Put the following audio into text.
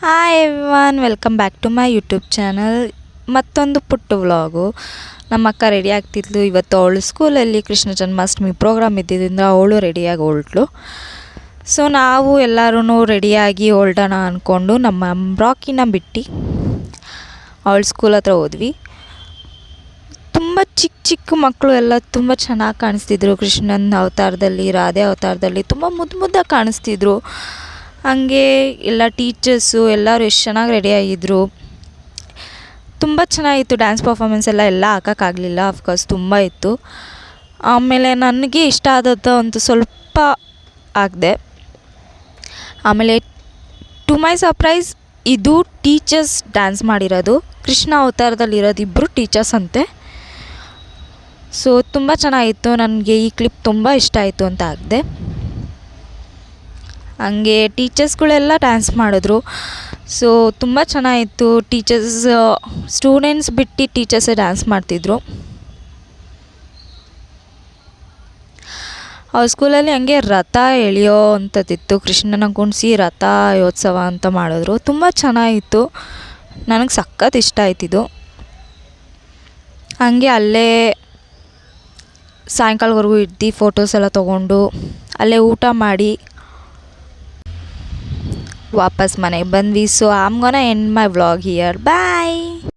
Hi everyone, welcome back to my YouTube channel. ಮತ್ತೊಂದು ಪುಟ್ಟ vlog. ನಮ್ಮ ಅಕ್ಕ ರೆಡಿ ಆಗ್ತಿದ್ಲು. ಇವತ್ತು ಅವಳು ಸ್ಕೂಲಲ್ಲಿ ಕೃಷ್ಣ ಜನ್ಮಾಷ್ಟಮಿ ಪ್ರೋಗ್ರಾಮ್ ಇದ್ದಿದ್ದರಿಂದ ಅವಳು ರೆಡಿಯಾಗಿ ಹೊರಟ್ಲು. ಸೊ ನಾವು ಎಲ್ಲರೂ ರೆಡಿಯಾಗಿ ಹೊರಡೋಣ ಅಂದ್ಕೊಂಡು ನಮ್ಮ ರಾಕಿನ ಬಿಟ್ಟು ಅವಳು ಸ್ಕೂಲ್ ಹತ್ರ ಹೋದ್ವಿ. ತುಂಬ ಚಿಕ್ಕ ಚಿಕ್ಕ ಮಕ್ಕಳು ಎಲ್ಲ ತುಂಬ ಚೆನ್ನಾಗಿ ಕಾಣಿಸ್ತಿದ್ರು. ಕೃಷ್ಣನ ಅವತಾರದಲ್ಲಿ, ರಾಧೆ ಅವತಾರದಲ್ಲಿ ತುಂಬ ಮುದ್ದಾಗಿ ಕಾಣಿಸ್ತಿದ್ರು. ಹಾಗೆ ಎಲ್ಲ ಟೀಚರ್ಸು ಎಲ್ಲರೂ ಎಷ್ಟು ಚೆನ್ನಾಗಿ ರೆಡಿಯಾಗಿದ್ದರು. ತುಂಬ ಚೆನ್ನಾಗಿತ್ತು. ಡ್ಯಾನ್ಸ್ ಪರ್ಫಾಮೆನ್ಸ್ ಎಲ್ಲ ಹಾಕೋಕ್ಕಾಗಲಿಲ್ಲ, ಅಫ್ಕೋರ್ಸ್ ತುಂಬ ಇತ್ತು. ಆಮೇಲೆ ನನಗೆ ಇಷ್ಟ ಆದದ್ದು ಒಂದು ಸ್ವಲ್ಪ ಹಾಕಿದೆ. ಆಮೇಲೆ ಟು ಮೈ ಸರ್ಪ್ರೈಸ್ ಇದು ಟೀಚರ್ಸ್ ಡ್ಯಾನ್ಸ್ ಮಾಡಿರೋದು. ಕೃಷ್ಣ ಅವತಾರದಲ್ಲಿರೋದು ಇಬ್ಬರು ಟೀಚರ್ಸ್ ಅಂತೆ. ಸೊ ತುಂಬ ಚೆನ್ನಾಗಿತ್ತು. ನನಗೆ ಈ ಕ್ಲಿಪ್ ತುಂಬ ಇಷ್ಟ ಆಯಿತು ಅಂತ ಹಾಕಿದೆ. ಹಂಗೆ ಟೀಚರ್ಸ್ಗಳೆಲ್ಲ ಡ್ಯಾನ್ಸ್ ಮಾಡಿದ್ರು. ಸೊ ತುಂಬ ಚೆನ್ನಾಗಿತ್ತು. ಸ್ಟೂಡೆಂಟ್ಸ್ ಬಿಟ್ಟು ಟೀಚರ್ಸೇ ಡ್ಯಾನ್ಸ್ ಮಾಡ್ತಿದ್ರು. ಅವ್ರ ಸ್ಕೂಲಲ್ಲಿ ಹಂಗೆ ರಥ ಎಳೆಯೋ ಅಂಥದ್ದಿತ್ತು. ಕೃಷ್ಣನ ಕುಣಿಸಿ ರಥ ಯೋತ್ಸವ ಅಂತ ಮಾಡಿದ್ರು. ತುಂಬ ಚೆನ್ನಾಗಿತ್ತು. ನನಗೆ ಸಖತ್ ಇಷ್ಟ ಆಯ್ತಿದ್ದು. ಹಂಗೆ ಅಲ್ಲೇ ಸಾಯಂಕಾಲವರೆಗೂ ಇದ್ದು ಫೋಟೋಸ್ ಎಲ್ಲ ತೊಗೊಂಡು ಅಲ್ಲೇ ಊಟ ಮಾಡಿ ವಾಪಸ್ ಮನೆಗೆ ಬಂದ್ವಿ. So I am gonna end my vlog here. Bye.